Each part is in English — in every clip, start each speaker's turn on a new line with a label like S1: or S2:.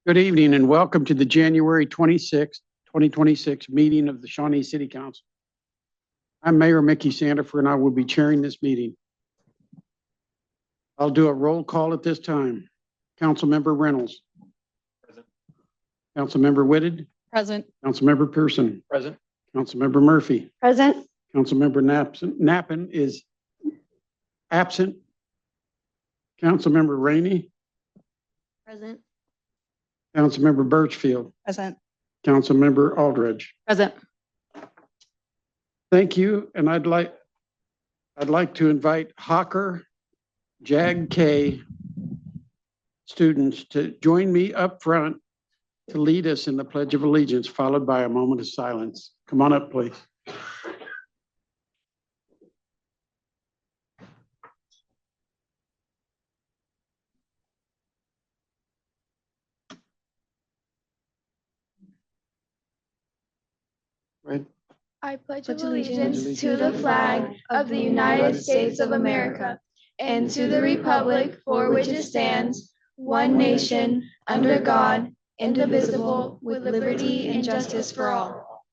S1: Good evening and welcome to the January 26th, 2026 meeting of the Shawnee City Council. I'm Mayor Mickey Sandifer and I will be chairing this meeting. I'll do a roll call at this time. Councilmember Reynolds.
S2: Present.
S1: Councilmember Whitted.
S3: Present.
S1: Councilmember Pearson.
S2: Present.
S1: Councilmember Murphy.
S3: Present.
S1: Councilmember Knappen is absent. Councilmember Rainey.
S3: Present.
S1: Councilmember Birchfield.
S3: Present.
S1: Councilmember Aldridge.
S3: Present.
S1: Thank you, and I'd like to invite Hawker Jag K students to join me up front to lead us in the Pledge of Allegiance, followed by a moment of silence. Come on up, please. Right.
S4: I pledge allegiance to the flag of the United States of America and to the republic for which it stands, one nation, under God, indivisible, with liberty and justice for all.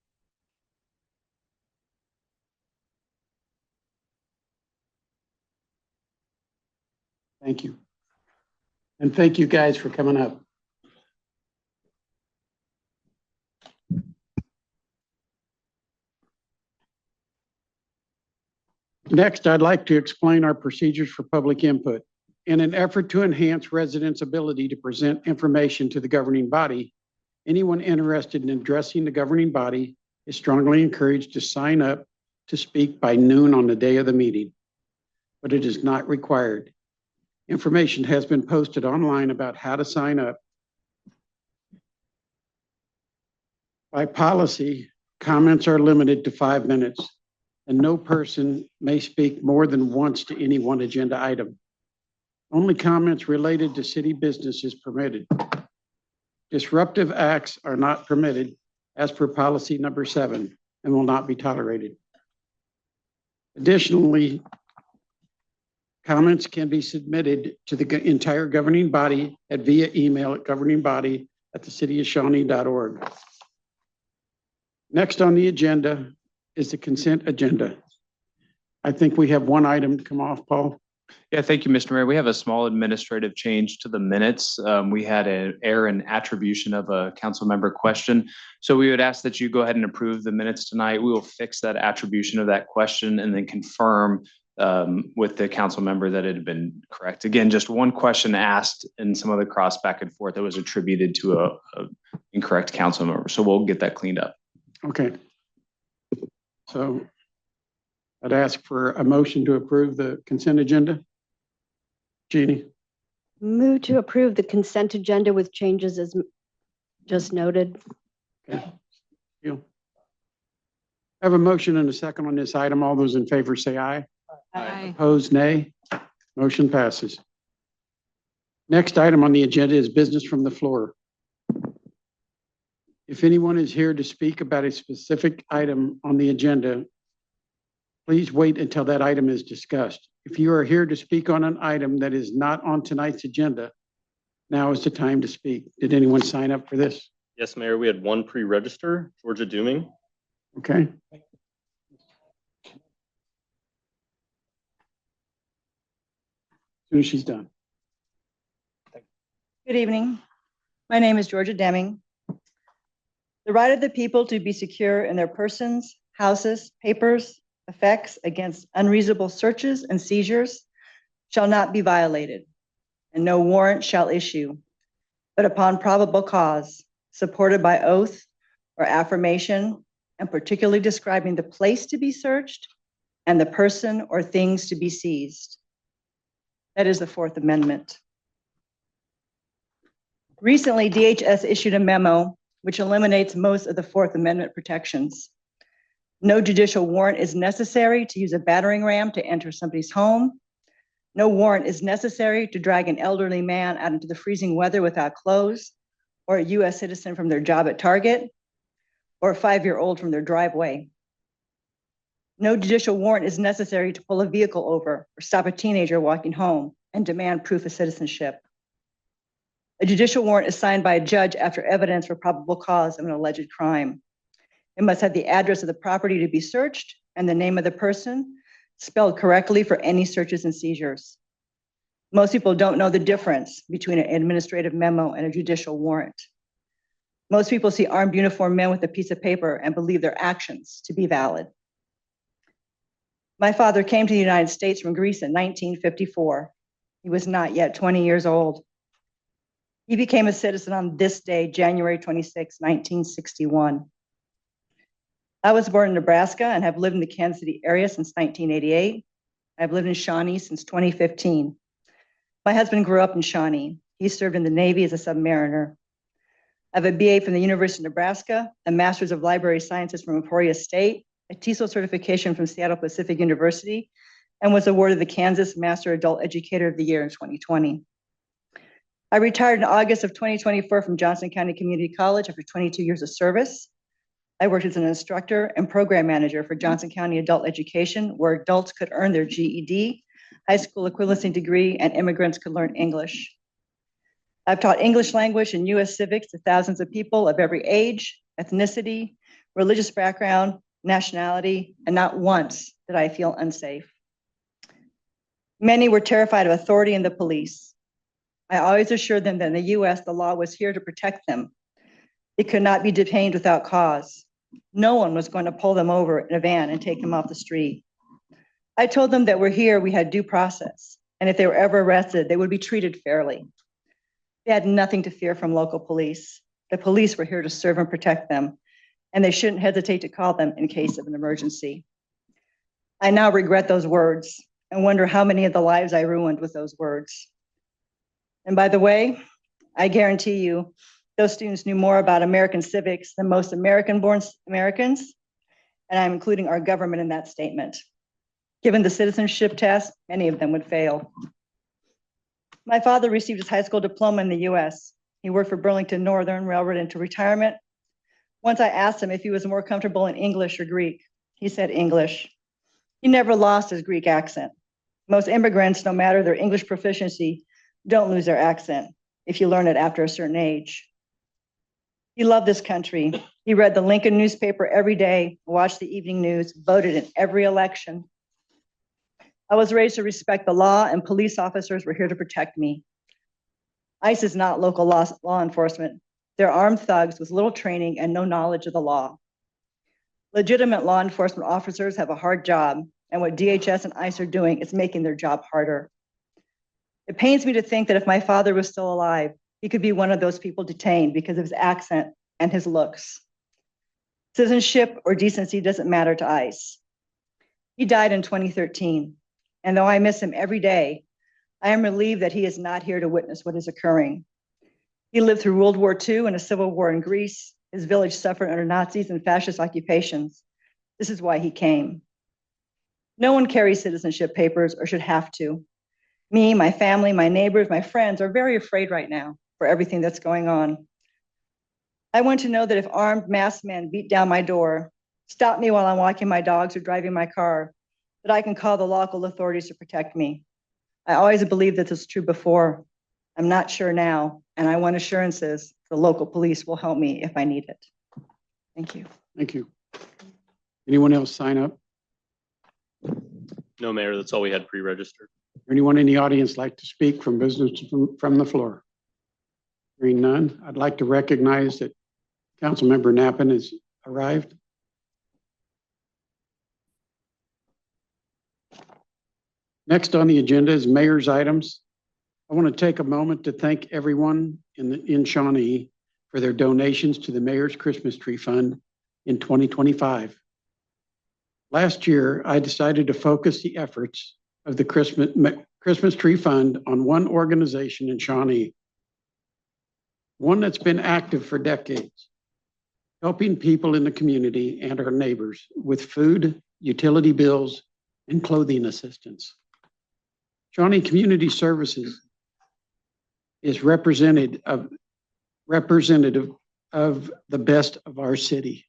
S1: Thank you. And thank you guys for coming up. Next, I'd like to explain our procedures for public input. In an effort to enhance residents' ability to present information to the governing body, anyone interested in addressing the governing body is strongly encouraged to sign up to speak by noon on the day of the meeting, but it is not required. Information has been posted online about how to sign up. By policy, comments are limited to 5 minutes, and no person may speak more than once to any one agenda item. Only comments related to city business is permitted. Disruptive acts are not permitted as per policy number 7 and will not be tolerated. Additionally, comments can be submitted to the entire governing body via email at governingbody@thecityofshawnee.org. Next on the agenda is the consent agenda. I think we have one item to come off, Paul.
S2: Yeah, thank you, Mr. Mayor. We have a small administrative change to the minutes. We had an error in attribution of a council member question. So we would ask that you go ahead and approve the minutes tonight. We will fix that attribution of that question and then confirm with the council member that it had been correct. Again, just one question asked and some other cross back and forth that was attributed to a incorrect council member. So we'll get that cleaned up.
S1: Okay. So I'd ask for a motion to approve the consent agenda. Jeannie.
S3: Move to approve the consent agenda with changes as just noted.
S1: Okay. You. I have a motion and a second on this item. All those in favor say aye.
S3: Aye.
S1: Opposed, nay. Motion passes. Next item on the agenda is business from the floor. If anyone is here to speak about a specific item on the agenda, please wait until that item is discussed. If you are here to speak on an item that is not on tonight's agenda, now is the time to speak. Did anyone sign up for this?
S5: Yes, Mayor, we had one pre-register, Georgia Dooming.
S1: Okay. As soon as she's done.
S6: Good evening. My name is Georgia Deming. The right of the people to be secure in their persons, houses, papers, effects against unreasonable searches and seizures shall not be violated, and no warrant shall issue, but upon probable cause, supported by oath or affirmation, and particularly describing the place to be searched and the person or things to be seized. That is the Fourth Amendment. Recently, DHS issued a memo which eliminates most of the Fourth Amendment protections. No judicial warrant is necessary to use a battering ram to enter somebody's home. No warrant is necessary to drag an elderly man out into the freezing weather without clothes, or a US citizen from their job at Target, or a 5-year-old from their driveway. No judicial warrant is necessary to pull a vehicle over or stop a teenager walking home and demand proof of citizenship. A judicial warrant is signed by a judge after evidence for probable cause of an alleged crime. It must have the address of the property to be searched and the name of the person spelled correctly for any searches and seizures. Most people don't know the difference between an administrative memo and a judicial warrant. Most people see armed uniformed men with a piece of paper and believe their actions to be valid. My father came to the United States from Greece in 1954. He was not yet 20 years old. He became a citizen on this day, January 26, 1961. I was born in Nebraska and have lived in the Kansas City area since 1988. I've lived in Shawnee since 2015. My husband grew up in Shawnee. He served in the Navy as a submariner. I have a BA from the University of Nebraska, a Master's of Library Sciences from Emporia State, a TESOL certification from Seattle Pacific University, and was awarded the Kansas Master Adult Educator of the Year in 2020. I retired in August of 2024 from Johnson County Community College after 22 years of service. I worked as an instructor and program manager for Johnson County Adult Education, where adults could earn their GED, high school equivalency degree, and immigrants could learn English. I've taught English language and US civics to thousands of people of every age, ethnicity, religious background, nationality, and not once did I feel unsafe. Many were terrified of authority and the police. I always assured them that in the US, the law was here to protect them. It could not be detained without cause. No one was going to pull them over in a van and take them off the street. I told them that we're here, we had due process, and if they were ever arrested, they would be treated fairly. They had nothing to fear from local police. The police were here to serve and protect them, and they shouldn't hesitate to call them in case of an emergency. I now regret those words and wonder how many of the lives I ruined with those words. And by the way, I guarantee you, those students knew more about American civics than most American-born Americans, and I'm including our government in that statement. Given the citizenship test, many of them would fail. My father received his high school diploma in the US. He worked for Burlington Northern Railroad into retirement. Once I asked him if he was more comfortable in English or Greek, he said English. He never lost his Greek accent. Most immigrants, no matter their English proficiency, don't lose their accent if you learn it after a certain age. He loved this country. He read the Lincoln newspaper every day, watched the evening news, voted in every election. I was raised to respect the law, and police officers were here to protect me. ICE is not local law enforcement. They're armed thugs with little training and no knowledge of the law. Legitimate law enforcement officers have a hard job, and what DHS and ICE are doing is making their job harder. It pains me to think that if my father was still alive, he could be one of those people detained because of his accent and his looks. Citizenship or decency doesn't matter to ICE. He died in 2013, and though I miss him every day, I am relieved that he is not here to witness what is occurring. He lived through World War II and a civil war in Greece. His village suffered under Nazis and fascist occupations. This is why he came. No one carries citizenship papers or should have to. Me, my family, my neighbors, my friends are very afraid right now for everything that's going on. I want to know that if armed masked men beat down my door, stop me while I'm walking my dogs or driving my car, that I can call the local authorities to protect me. I always believed that this was true before. I'm not sure now, and I want assurances the local police will help me if I need it. Thank you.
S1: Thank you. Anyone else sign up?
S5: No, Mayor, that's all we had pre-registered.
S1: Anyone in the audience like to speak from business from the floor? Hearing none, I'd like to recognize that Councilmember Knappen has arrived. Next on the agenda is mayor's items. I want to take a moment to thank everyone in Shawnee for their donations to the Mayor's Christmas Tree Fund in 2025. Last year, I decided to focus the efforts of the Christmas Tree Fund on one organization in Shawnee, one that's been active for decades, helping people in the community and our neighbors with food, utility bills, and clothing assistance. Shawnee Community Services is representative of the best of our city,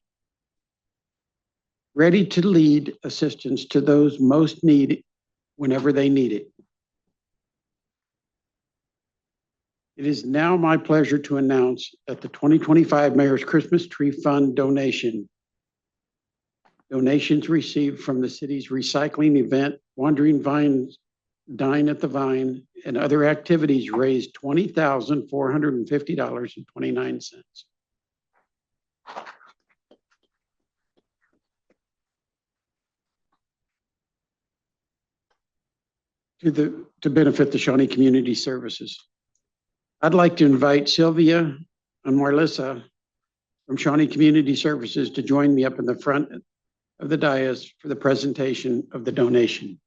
S1: ready to lead assistance to those most needy whenever they need it. It is now my pleasure to announce that the 2025 Mayor's Christmas Tree Fund donations received from the city's recycling event, Wandering Vines, Dine at the Vine, and other activities raised $20,450.29. To benefit the Shawnee Community Services. I'd like to invite Sylvia and Marlissa from Shawnee Community Services to join me up in the front of the dais for the presentation of the donation.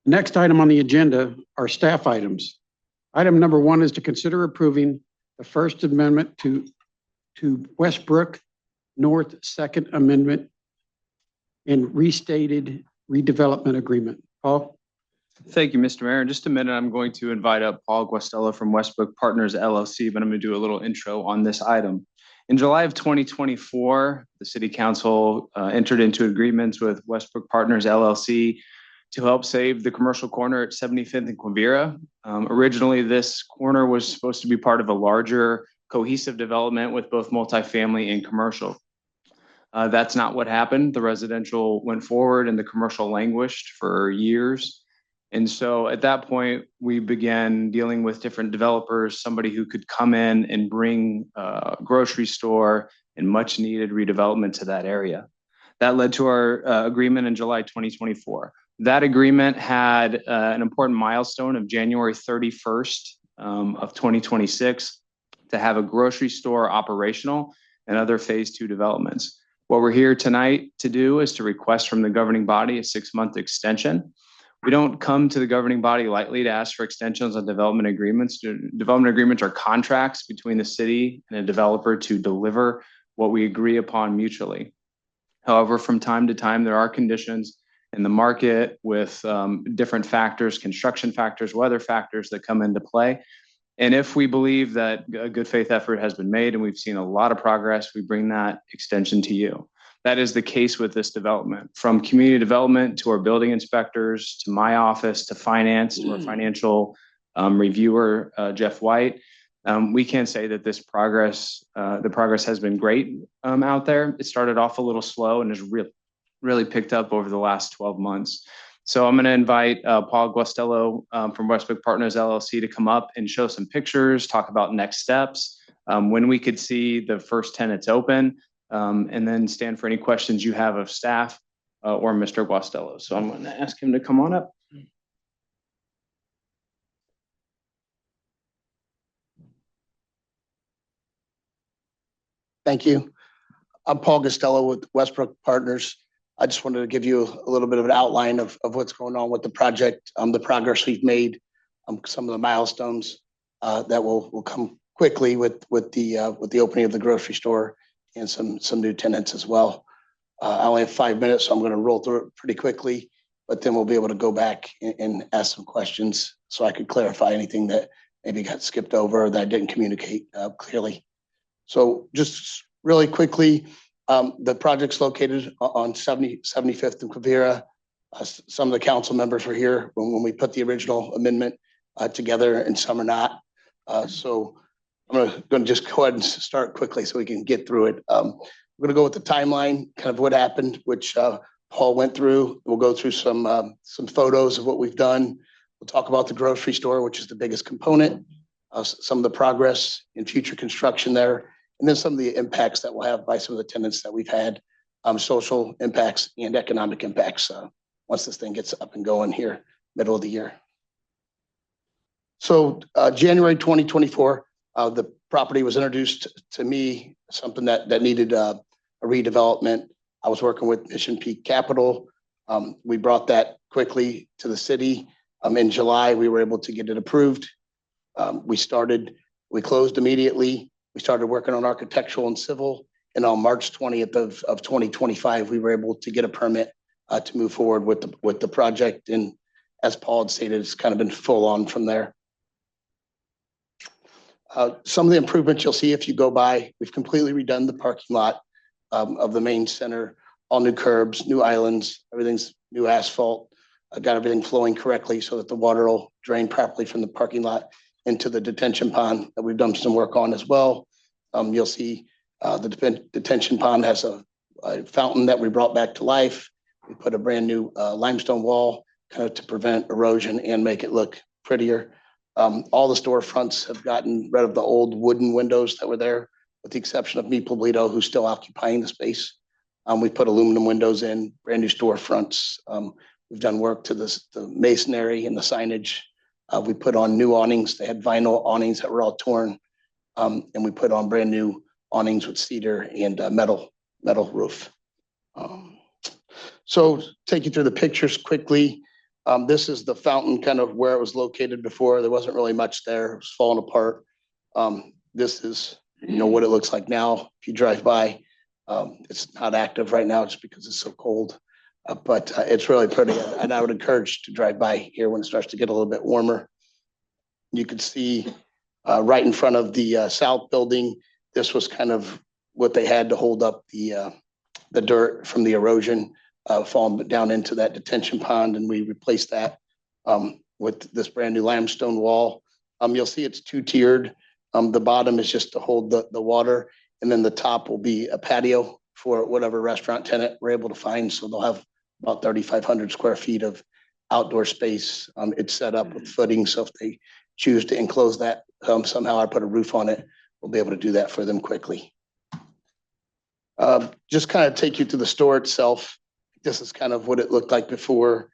S1: Next item on the agenda are staff items. Item number 1 is to consider approving the First Amendment to Westbrook North Second Amendment and restated redevelopment agreement. Paul?
S2: Thank you, Mr. Mayor. In just a minute, I'm going to invite up Paul Guastello from Westbrook Partners LLC, but I'm going to do a little intro on this item. In July of 2024, the City Council entered into agreements with Westbrook Partners LLC to help save the commercial corner at 75th and Quivira. Originally, this corner was supposed to be part of a larger cohesive development with both multifamily and commercial. That's not what happened. The residential went forward and the commercial languished for years. And so at that point, we began dealing with different developers, somebody who could come in and bring a grocery store and much needed redevelopment to that area. That led to our agreement in July 2024. That agreement had an important milestone of January 31st of 2026 to have a grocery store operational and other phase 2 developments. What we're here tonight to do is to request from the governing body a 6-month extension. We don't come to the governing body lightly to ask for extensions on development agreements. Development agreements are contracts between the city and a developer to deliver what we agree upon mutually. However, from time to time, there are conditions in the market with different factors, construction factors, weather factors that come into play. And if we believe that a good faith effort has been made and we've seen a lot of progress, we bring that extension to you. That is the case with this development. From community development to our building inspectors, to my office, to finance, to our financial reviewer, Jeff White, we can say that the progress has been great out there. It started off a little slow and has really picked up over the last 12 months. So I'm going to invite Paul Guastello from Westbrook Partners LLC to come up and show some pictures, talk about next steps, when we could see the first tenants open, and then stand for any questions you have of staff or Mr. Guastello. So I'm going to ask him to come on up.
S7: Thank you. I'm Paul Guastello with Westbrook Partners. I just wanted to give you a little bit of an outline of what's going on with the project, the progress we've made, some of the milestones that will come quickly with the opening of the grocery store and some new tenants as well. I only have 5 minutes, so I'm going to roll through it pretty quickly, but then we'll be able to go back and ask some questions so I could clarify anything that maybe got skipped over or that I didn't communicate clearly. So just really quickly, the project's located on 75th and Quivira. Some of the council members were here when we put the original amendment together, and some are not. So I'm going to just go ahead and start quickly so we can get through it. We're going to go with the timeline, kind of what happened, which Paul went through. We'll go through some photos of what we've done. We'll talk about the grocery store, which is the biggest component, some of the progress in future construction there, and then some of the impacts that we'll have by some of the tenants that we've had social impacts and economic impacts once this thing gets up and going here, middle of the year. So January 2024, the property was introduced to me, something that needed a redevelopment. I was working with Mission Peak Capital. We brought that quickly to the city. In July, we were able to get it approved. We closed immediately. We started working on architectural and civil. And on March 20th of 2025, we were able to get a permit to move forward with the project. And as Paul had stated, it's kind of been full on from there. Some of the improvements you'll see if you go by, we've completely redone the parking lot of the main center, all new curbs, new islands, everything's new asphalt. Got everything flowing correctly so that the water will drain properly from the parking lot into the detention pond that we've done some work on as well. You'll see the detention pond has a fountain that we brought back to life. We put a brand new limestone wall kind of to prevent erosion and make it look prettier. All the storefronts have gotten rid of the old wooden windows that were there, with the exception of Me Pueblito, who's still occupying the space. We put aluminum windows in, brand new storefronts. We've done work to the masonry and the signage. We put on new awnings. They had vinyl awnings that were all torn. And we put on brand new awnings with cedar and metal roof. So take you through the pictures quickly. This is the fountain, kind of where it was located before. There wasn't really much there. It was falling apart. This is, what it looks like now. If you drive by, it's not active right now just because it's so cold. But it's really pretty, and I would encourage to drive by here when it starts to get a little bit warmer. You can see right in front of the south building, this was kind of what they had to hold up the dirt from the erosion falling down into that detention pond, and we replaced that with this brand new limestone wall. You'll see it's two-tiered. The bottom is just to hold the water, and then the top will be a patio for whatever restaurant tenant we're able to find. So they'll have about 3,500 square feet of outdoor space. It's set up with footing, so if they choose to enclose that somehow or put a roof on it, we'll be able to do that for them quickly. Just kind of take you to the store itself. This is kind of what it looked like before.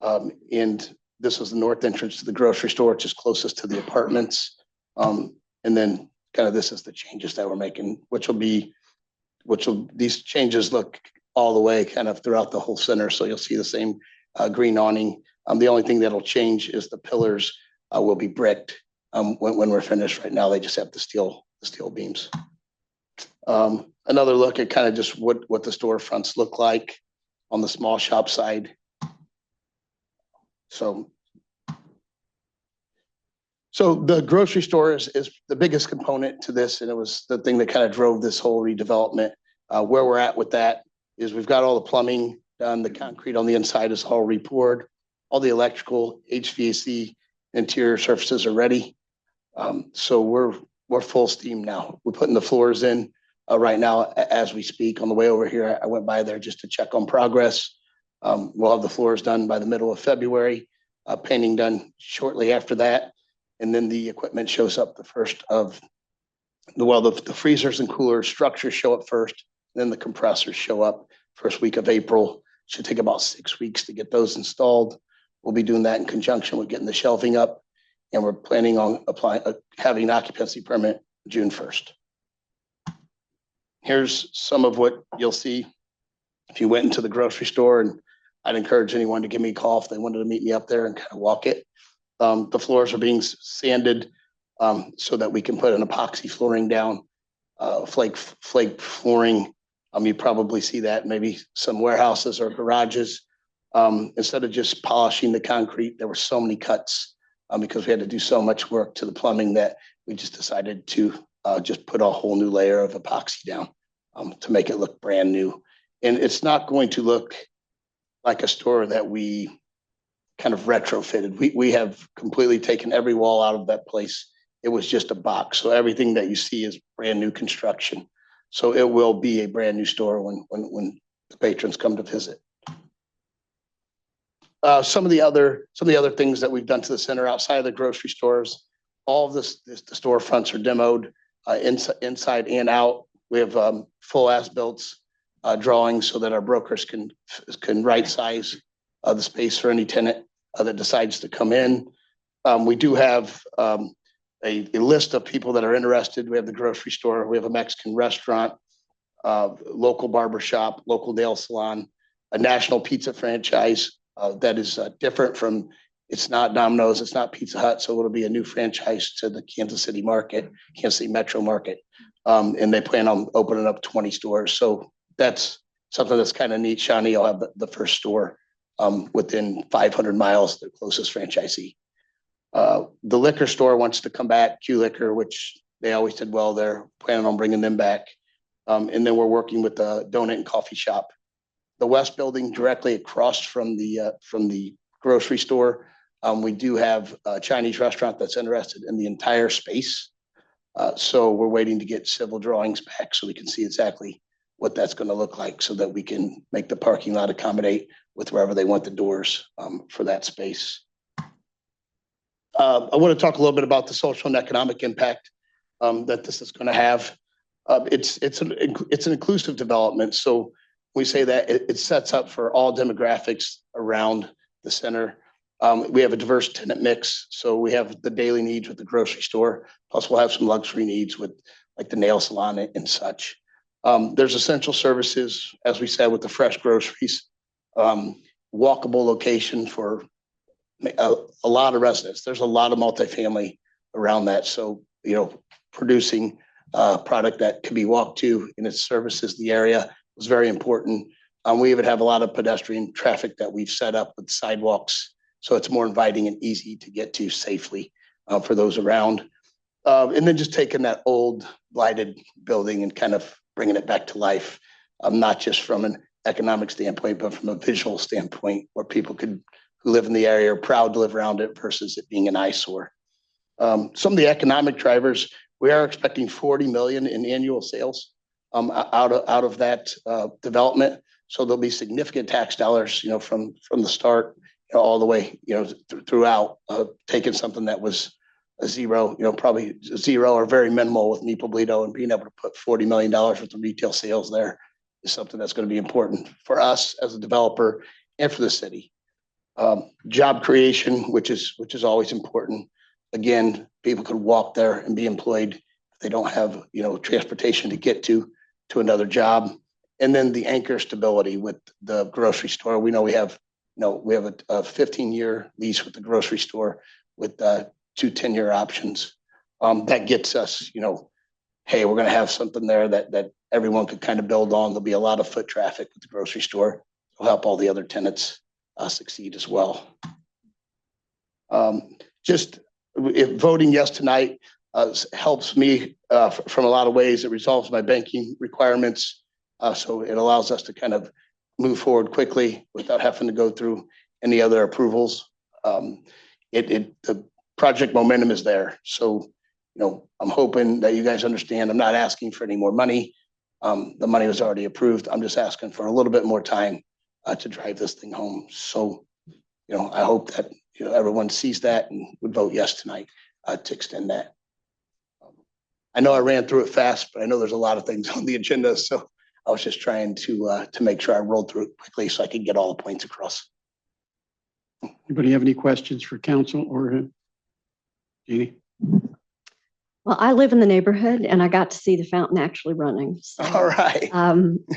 S7: And this was the north entrance to the grocery store, which is closest to the apartments. And then kind of this is the changes that we're making, these changes look all the way kind of throughout the whole center. So you'll see the same green awning. The only thing that'll change is the pillars will be bricked when we're finished. Right now, they just have the steel beams. Another look at kind of just what the storefronts look like on the small shop side. So the grocery store is the biggest component to this, and it was the thing that kind of drove this whole redevelopment. Where we're at with that is we've got all the plumbing done, the concrete on the inside is all re-poured, all the electrical, HVAC, interior surfaces are ready. So we're full steam now. We're putting the floors in right now as we speak. On the way over here, I went by there just to check on progress. We'll have the floors done by the middle of February, painting done shortly after that. And then the equipment shows up the freezers and cooler structures show up first, then the compressors show up first week of April. Should take about 6 weeks to get those installed. We'll be doing that in conjunction with getting the shelving up, and we're planning on having an occupancy permit June 1st. Here's some of what you'll see if you went into the grocery store, and I'd encourage anyone to give me a call if they wanted to meet me up there and kind of walk it. The floors are being sanded so that we can put an epoxy flooring down, flake flooring. You probably see that maybe some warehouses or garages. Instead of just polishing the concrete, there were so many cuts because we had to do so much work to the plumbing that we just decided to just put a whole new layer of epoxy down to make it look brand new. And it's not going to look like a store that we kind of retrofitted. We have completely taken every wall out of that place. It was just a box. So everything that you see is brand new construction. So it will be a brand new store when the patrons come to visit. Some of the other things that we've done to the center outside of the grocery stores, all of the storefronts are demoed inside and out. We have full as-built drawings so that our brokers can right size the space for any tenant that decides to come in. We do have a list of people that are interested. We have the grocery store, we have a Mexican restaurant, local barber shop, local nail salon, a national pizza franchise that is different from, it's not Domino's, it's not Pizza Hut, so it'll be a new franchise to the Kansas City market, Kansas City metro market. And they plan on opening up 20 stores. So that's something that's kind of neat. Shawnee will have the first store within 500 miles of their closest franchisee. The liquor store wants to come back, Q Liquor, which they always did well. They're planning on bringing them back. And then we're working with the donut and coffee shop. The West building directly across from the grocery store. We do have a Chinese restaurant that's interested in the entire space. So we're waiting to get civil drawings back so we can see exactly what that's going to look like so that we can make the parking lot accommodate with wherever they want the doors for that space. I want to talk a little bit about the social and economic impact that this is going to have. It's an inclusive development. So we say that it sets up for all demographics around the center. We have a diverse tenant mix. So we have the daily needs with the grocery store, plus we'll have some luxury needs with like the nail salon and such. There's essential services, as we said, with the fresh groceries, walkable location for a lot of residents. There's a lot of multifamily around that. So, producing a product that can be walked to and it services the area was very important. We even have a lot of pedestrian traffic that we've set up with sidewalks. So it's more inviting and easy to get to safely for those around. And then just taking that old blighted building and kind of bringing it back to life, not just from an economic standpoint, but from a visual standpoint where people who live in the area are proud to live around it versus it being an eyesore. Some of the economic drivers, we are expecting 40 million in annual sales out of that development. So there'll be significant tax dollars, from the start, all the way, throughout, taking something that was a zero, probably zero or very minimal with Nipo Bolito, and being able to put $40 million worth of retail sales there is something that's going to be important for us as a developer and for the city. Job creation, which is always important. Again, people could walk there and be employed if they don't have, transportation to get to another job. And then the anchor stability with the grocery store. We know we have a 15-year lease with the grocery store with 2 10-year options. That gets us, hey, we're going to have something there that everyone could kind of build on. There'll be a lot of foot traffic with the grocery store. It'll help all the other tenants succeed as well. If voting yes tonight helps me from a lot of ways. It resolves my banking requirements. So it allows us to kind of move forward quickly without having to go through any other approvals. The project momentum is there. So, I'm hoping that you guys understand I'm not asking for any more money. The money was already approved. I'm just asking for a little bit more time to drive this thing home. So, I hope that, everyone sees that and would vote yes tonight to extend that. I know I ran through it fast, but I know there's a lot of things on the agenda. So I was just trying to make sure I rolled through it quickly so I could get all the points across.
S1: Anybody have any questions for council or Jeannie?
S3: Well, I live in the neighborhood and I got to see the fountain actually running. So,
S7: All right.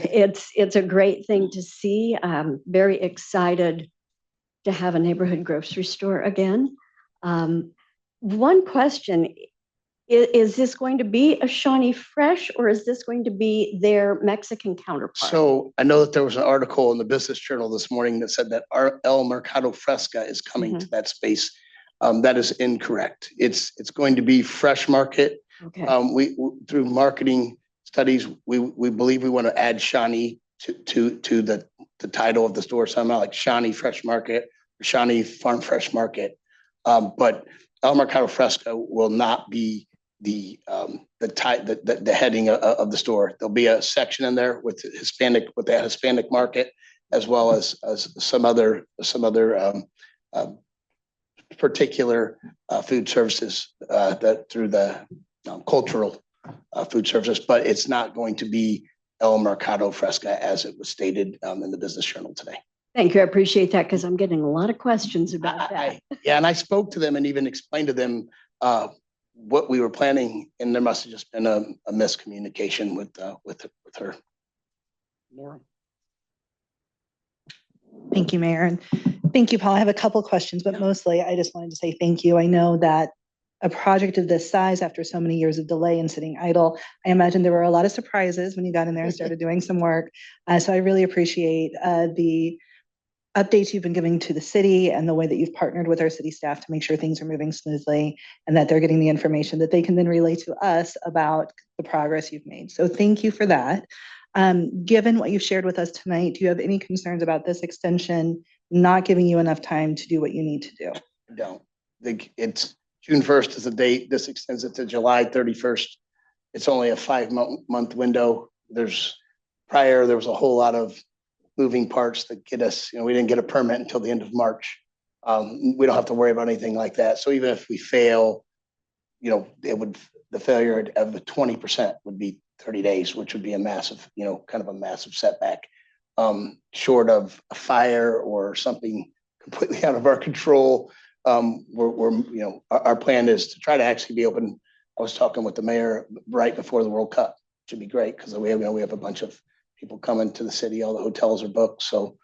S3: it's a great thing to see. I'm very excited to have a neighborhood grocery store again. One question, is this going to be a Shawnee Fresh or is this going to be their Mexican counterpart?
S7: So I know that there was an article in the Business Journal this morning that said that our El Mercado Fresca is coming to that space. That is incorrect. It's going to be Fresh Market.
S3: Okay.
S7: We through marketing studies, we believe we want to add Shawnee to the title of the store somehow, like Shawnee Fresh Market or Shawnee Farm Fresh Market. But El Mercado Fresca will not be the heading of the store. There'll be a section in there with that Hispanic market, as well as some other particular food services that through the cultural food services, but it's not going to be El Mercado Fresca, as it was stated in the Business Journal today.
S3: Thank you. I appreciate that because I'm getting a lot of questions about that.
S7: Yeah, and I spoke to them and even explained to them what we were planning, and there must have just been a miscommunication with her.
S1: Laura?
S8: Thank you, Mayor. And thank you, Paul. I have a couple questions, but mostly I just wanted to say thank you. I know that a project of this size, after so many years of delay and sitting idle, I imagine there were a lot of surprises when you got in there and started doing some work. So I really appreciate the updates you've been giving to the city and the way that you've partnered with our city staff to make sure things are moving smoothly and that they're getting the information that they can then relay to us about the progress you've made. So thank you for that. Given what you've shared with us tonight, do you have any concerns about this extension not giving you enough time to do what you need to do?
S7: I don't think it's June 1st is the date. This extends it to July 31st. It's only a 5-month window. There was a whole lot of moving parts that get us, we didn't get a permit until the end of March. We don't have to worry about anything like that. So even if we fail, the failure of 20% would be 30 days, which would be a massive, kind of a massive setback. Short of a fire or something completely out of our control, our plan is to try to actually be open. I was talking with the mayor right before the World Cup. Should be great because we have a bunch of people coming to the city. All the hotels are booked, so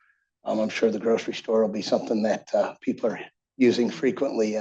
S7: I'm sure the grocery store will be something that people are using frequently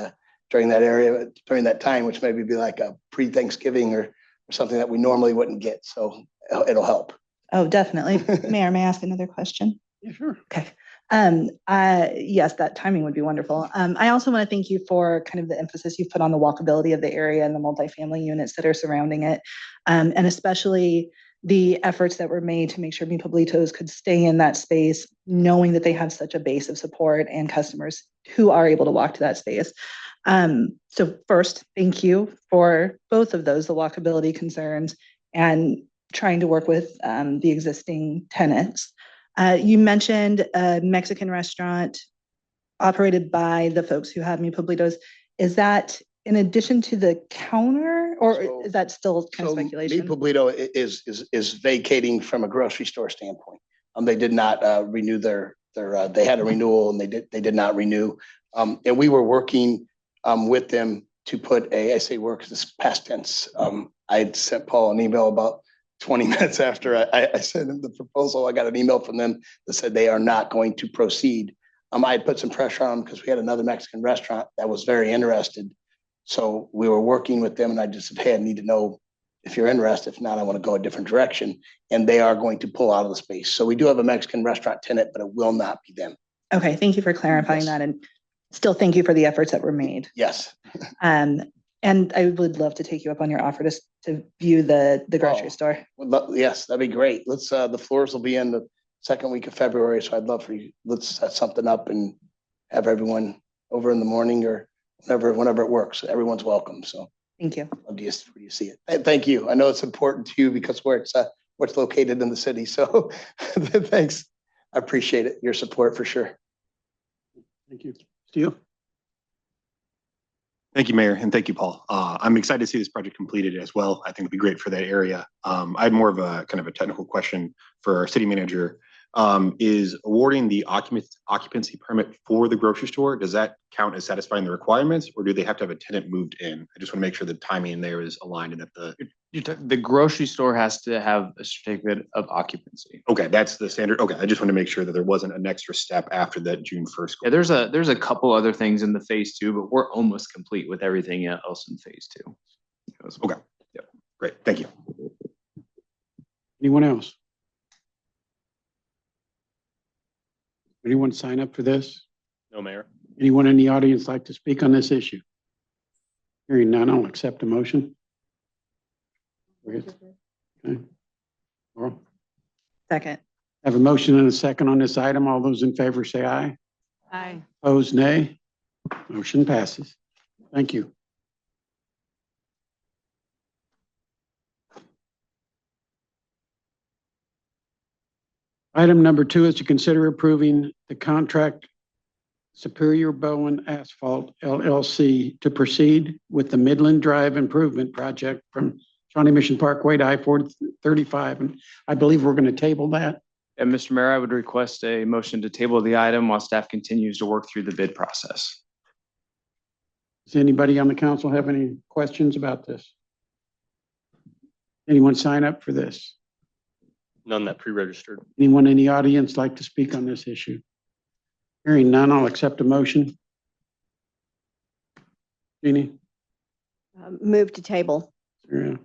S7: during that time, which maybe be like a pre-Thanksgiving or something that we normally wouldn't get. So it'll help.
S8: Oh, definitely. Mayor, may I ask another question?
S1: Yeah, sure.
S8: Okay. Yes, that timing would be wonderful. I also want to thank you for kind of the emphasis you've put on the walkability of the area and the multifamily units that are surrounding it, and especially the efforts that were made to make sure Mi Pueblitos could stay in that space, knowing that they have such a base of support and customers who are able to walk to that space. So first, thank you for both of those, the walkability concerns and trying to work with the existing tenants. You mentioned a Mexican restaurant operated by the folks who have Mi Pueblitos. Is that in addition to the counter, or is that still kind of speculation?
S7: Mi Pueblito is vacating from a grocery store standpoint. They did not renew their they had a renewal and they did not renew. And we were working with them to put I say work because it's past tense. I had sent Paul an email about 20 minutes after I sent him the proposal. I got an email from them that said they are not going to proceed. I had put some pressure on them because we had another Mexican restaurant that was very interested. So we were working with them and I just said, hey, I need to know if you're interested. If not, I want to go a different direction. And they are going to pull out of the space. So we do have a Mexican restaurant tenant, but it will not be them.
S8: Okay, thank you for clarifying that. And still thank you for the efforts that were made.
S7: Yes.
S8: And I would love to take you up on your offer to view the grocery store.
S7: Yes, that'd be great. Let's the floors will be in the second week of February. So I'd love for you. Let's set something up and have everyone over in the morning or whenever it works. Everyone's welcome. So
S8: thank you.
S7: Love to see it. Thank you. I know it's important to you because where it's located in the city. So thanks. I appreciate it. Your support for sure.
S1: Thank you. Steele?
S9: Thank you, Mayor, and thank you, Paul. I'm excited to see this project completed as well. I think it'd be great for that area. I had more of a kind of a technical question for our city manager. Is awarding the occupancy permit for the grocery store, does that count as satisfying the requirements, or do they have to have a tenant moved in? I just want to make sure the timing there is aligned and that
S2: the grocery store has to have a certificate of occupancy.
S9: Okay, that's the standard. Okay, I just want to make sure that there wasn't an extra step after that June 1st.
S2: Yeah, there's a couple other things in the phase 2, but we're almost complete with everything else in phase 2.
S9: Okay, yeah, great, thank you.
S1: Anyone else? Anyone sign up for this?
S5: No, Mayor.
S1: Anyone in the audience like to speak on this issue? Hearing none, I'll accept a motion. Okay. Laurel?
S8: Second.
S1: I have a motion and a second on this item. All those in favor say aye.
S8: Aye.
S1: Opposed, nay. Motion passes. Thank you. Item number 2 is to consider approving the contract Superior Bowen Asphalt LLC to proceed with the Midland Drive Improvement Project from Shawnee Mission Parkway to I-435. And I believe we're going to table that.
S2: And Mr. Mayor, I would request a motion to table the item while staff continues to work through the bid process.
S1: Does anybody on the council have any questions about this? Anyone sign up for this?
S5: None that pre-registered.
S1: Anyone in the audience like to speak on this issue? Hearing none, I'll accept a motion. Jeannie?
S3: Move to table.
S1: Yeah.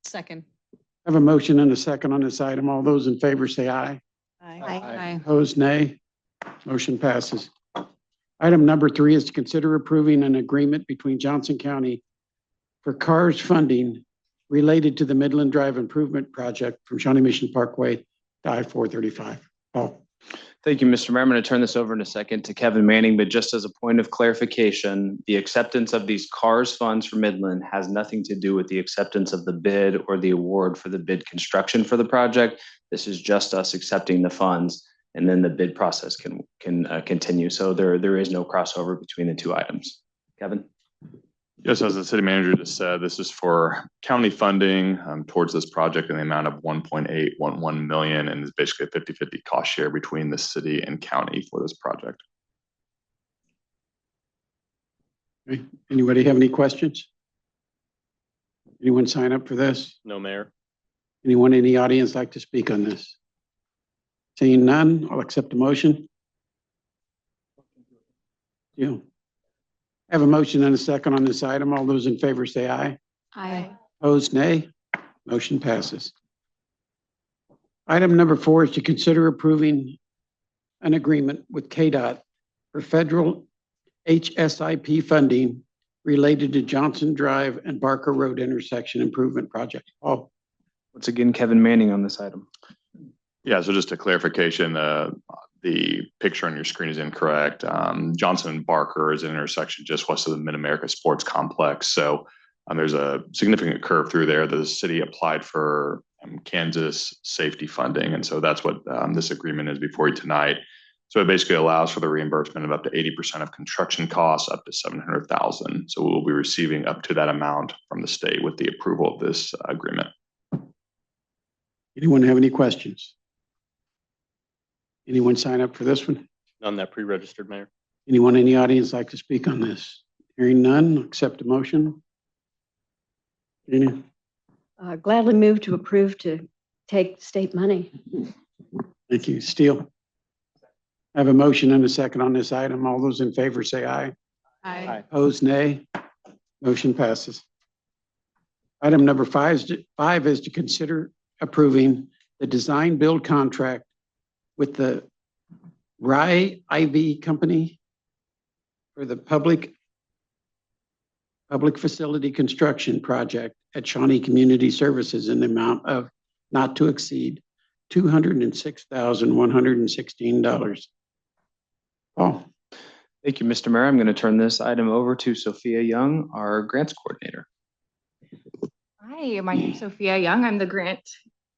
S10: Second.
S1: I have a motion and a second on this item. All those in favor say aye.
S10: Aye.
S1: Opposed, nay. Motion passes. Item number 3 is to consider approving an agreement between Johnson County for CARS funding related to the Midland Drive Improvement Project from Shawnee Mission Parkway to I-435. Paul.
S2: Thank you, Mr. Mayor. I'm going to turn this over in a second to Kevin Manning, but just as a point of clarification, the acceptance of these CARS funds for Midland has nothing to do with the acceptance of the bid or the award for the bid construction for the project. This is just us accepting the funds, and then the bid process can continue. So there is no crossover between the two items. Kevin?
S11: Yes, as the city manager just said, this is for county funding towards this project in the amount of 1.811 million, and is basically a 50-50 cost share between the city and county for this project.
S1: Okay. Anybody have any questions? Anyone sign up for this?
S5: No, Mayor.
S1: Anyone in the audience like to speak on this? Seeing none, I'll accept the motion. Yeah. I have a motion and a second on this item. All those in favor say aye.
S10: Aye.
S1: Opposed, nay. Motion passes. Item number 4 is to consider approving an agreement with KDOT for federal HSIP funding related to Johnson Drive and Barker Road intersection improvement project. Paul.
S2: Once again, Kevin Manning on this item.
S11: Yeah, so just a clarification, the picture on your screen is incorrect. Johnson and Barker is an intersection just west of the Mid-America Sports Complex. So there's a significant curve through there. The city applied for Kansas safety funding. And so that's what this agreement is before you tonight. So it basically allows for the reimbursement of up to 80% of construction costs up to $700,000. So we'll be receiving up to that amount from the state with the approval of this agreement.
S1: Anyone have any questions? Anyone sign up for this one?
S5: None that pre-registered, Mayor.
S1: Anyone in the audience like to speak on this? Hearing none, accept a motion. Jeannie?
S3: Gladly move to approve to take state money.
S1: Thank you. Steele? I have a motion and a second on this item. All those in favor say aye.
S10: Aye.
S1: Opposed, nay. Motion passes. Item number 5 is to consider approving the design build contract with the Rye IV Company for the public facility construction project at Shawnee Community Services in the amount of not to exceed $206,116. Paul.
S2: Thank you, Mr. Mayor. I'm going to turn this item over to Sophia Young, our grants coordinator.
S12: Hi, my name is Sophia Young. I'm the grant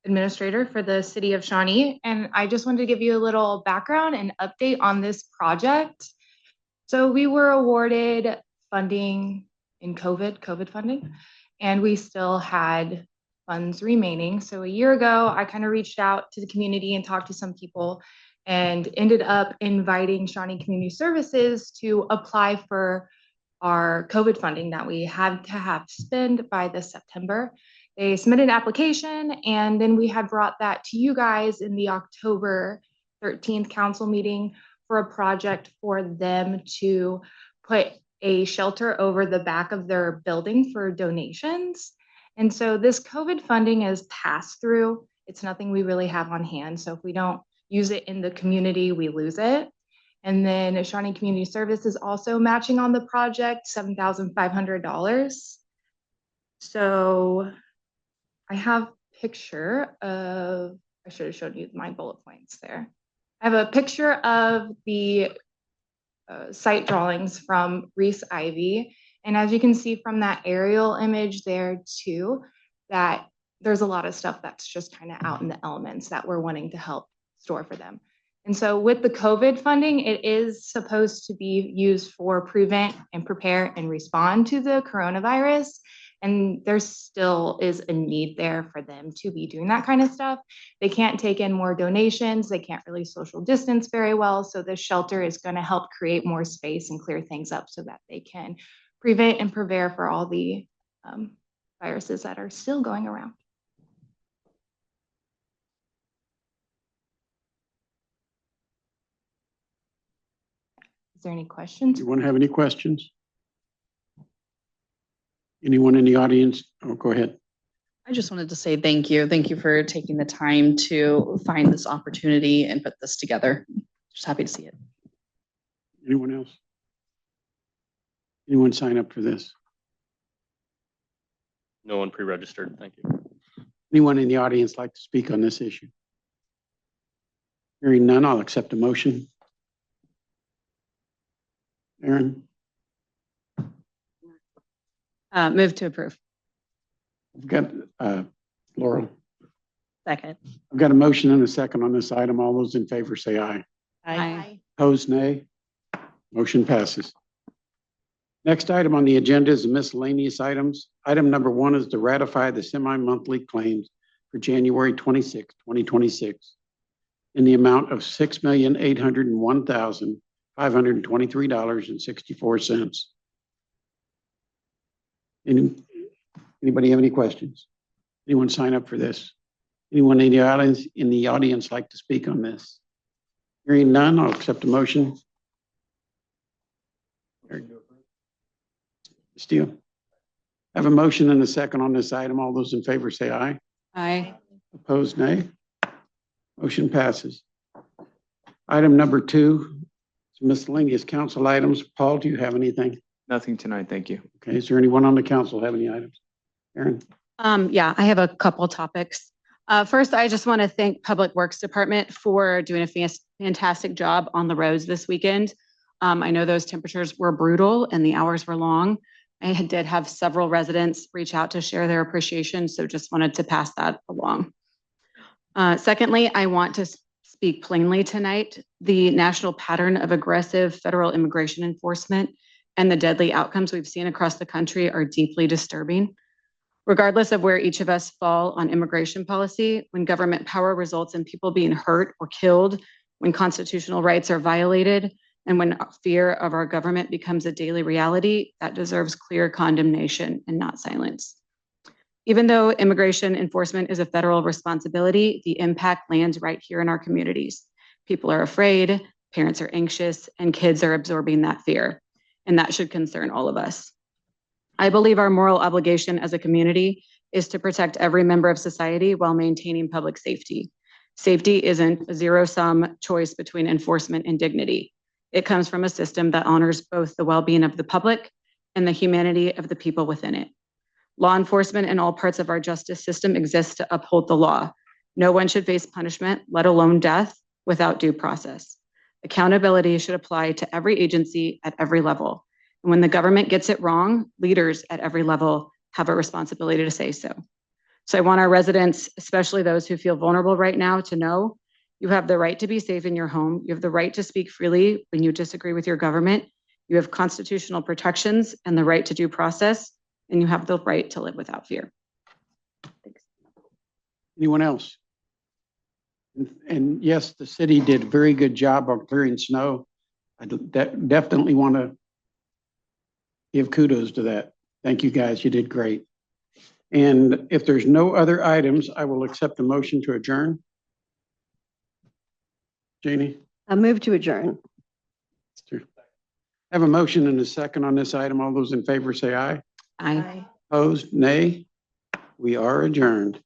S12: administrator for the city of Shawnee, and I just wanted to give you a little background and update on this project. So we were awarded funding in COVID funding, and we still had funds remaining. So a year ago, I kind of reached out to the community and talked to some people and ended up inviting Shawnee Community Services to apply for our COVID funding that we had to have spent by this September. They submitted an application, and then we had brought that to you guys in the October 13th council meeting for a project for them to put a shelter over the back of their building for donations. And so this COVID funding is passed through. It's nothing we really have on hand. So if we don't use it in the community, we lose it. And then Shawnee Community Service is also matching on the project, $7,500. So I have a picture of, I should have showed you my bullet points there. I have a picture of the site drawings from Reese Ivy. And as you can see from that aerial image there too, that there's a lot of stuff that's just kind of out in the elements that we're wanting to help store for them. And so with the COVID funding, it is supposed to be used for prevent and prepare and respond to the coronavirus. And there still is a need there for them to be doing that kind of stuff. They can't take in more donations. They can't really social distance very well. So the shelter is going to help create more space and clear things up so that they can prevent and prepare for all the viruses that are still going around. Is there any questions?
S1: Anyone have any questions? Anyone in the audience? Oh, go ahead.
S10: I just wanted to say thank you. Thank you for taking the time to find this opportunity and put this together. Just happy to see it.
S1: Anyone else? Anyone sign up for this?
S5: No one pre-registered. Thank you.
S1: Anyone in the audience like to speak on this issue? Hearing none, I'll accept a motion. Aaron,
S10: Move to approve.
S1: I've got Laurel.
S10: Second.
S1: I've got a motion and a second on this item. All those in favor say aye.
S10: Aye.
S1: Opposed, nay. Motion passes. Next item on the agenda is the miscellaneous items. Item number 1 is to ratify the semi-monthly claims for January 26, 2026 in the amount of $6,801,523.64. Anybody have any questions? Anyone sign up for this? Anyone in the audience like to speak on this? Hearing none, I'll accept a motion. Steele. I have a motion and a second on this item. All those in favor say aye.
S10: Aye.
S1: Opposed, nay. Motion passes. Item number 2 is miscellaneous council items. Paul, do you have anything?
S2: Nothing tonight, thank you.
S1: Okay, is there anyone on the council have any items? Aaron?
S10: Yeah, I have a couple topics. First, I just want to thank Public Works Department for doing a fantastic job on the roads this weekend. I know those temperatures were brutal and the hours were long. I did have several residents reach out to share their appreciation, so just wanted to pass that along. Secondly, I want to speak plainly tonight. The national pattern of aggressive federal immigration enforcement and the deadly outcomes we've seen across the country are deeply disturbing. Regardless of where each of us fall on immigration policy, when government power results in people being hurt or killed, when constitutional rights are violated, and when fear of our government becomes a daily reality, that deserves clear condemnation and not silence. Even though immigration enforcement is a federal responsibility, the impact lands right here in our communities. People are afraid, parents are anxious, and kids are absorbing that fear. And that should concern all of us. I believe our moral obligation as a community is to protect every member of society while maintaining public safety. Safety isn't a zero-sum choice between enforcement and dignity. It comes from a system that honors both the well-being of the public and the humanity of the people within it. Law enforcement in all parts of our justice system exists to uphold the law. No one should face punishment, let alone death, without due process. Accountability should apply to every agency at every level. And when the government gets it wrong, leaders at every level have a responsibility to say so. So I want our residents, especially those who feel vulnerable right now, to know you have the right to be safe in your home. You have the right to speak freely when you disagree with your government. You have constitutional protections and the right to due process, and you have the right to live without fear. Thanks.
S1: Anyone else? And yes, the city did a very good job of clearing snow. I definitely want to give kudos to that. Thank you, guys. You did great. And if there's no other items, I will accept the motion to adjourn. Janie?
S3: I move to adjourn.
S1: I have a motion and a second on this item. All those in favor say aye.
S10: Aye.
S1: Opposed, nay. We are adjourned.